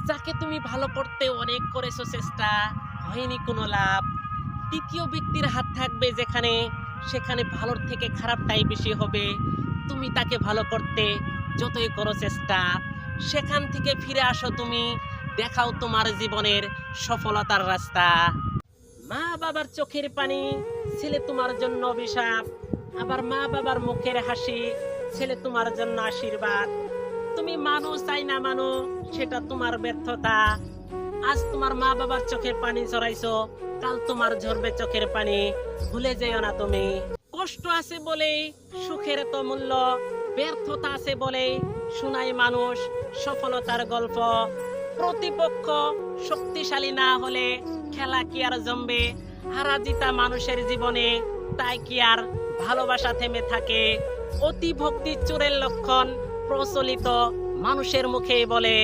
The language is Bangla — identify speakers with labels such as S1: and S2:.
S1: যাকে তুমি ভালো করতে অনেক করেছো চেষ্টা, হয়নি কোনো লাভ। তৃতীয় ব্যক্তির হাত থাকবে যেখানে, সেখানে ভালোর থেকে খারাপটাই বেশি হবে। তুমি তাকে ভালো করতে যতই করো চেষ্টা, সেখান থেকে ফিরে আসো তুমি, দেখাও তোমার জীবনের সফলতার রাস্তা। মা বাবার চোখের পানি ছেলে তোমার জন্য অভিশাপ, আবার মা বাবার মুখের হাসি ছেলে তোমার জন্য আশীর্বাদ। তুমি মানো চাই না মানো, সেটা তোমার ব্যর্থতা। আজ তোমার মা বাবার চোখের পানি ঝরাইছো, কাল তোমার ঝরবে চোখের পানি। ভুলে যেও না তুমি। কষ্ট আছে বলেই সুখের এত মূল্য, ব্যর্থতা আছে বলেই শোনায় মানুষ সফলতার গল্প। প্রতিপক্ষ শক্তিশালী না হলে খেলা কি আর জমবে? হারা জিতা মানুষের জীবনে, তাই কি আর ভালোবাসা থেমে থাকে? অতি ভক্তি চোরের লক্ষণ, প্রচলিত মানুষের মুখেই বলে।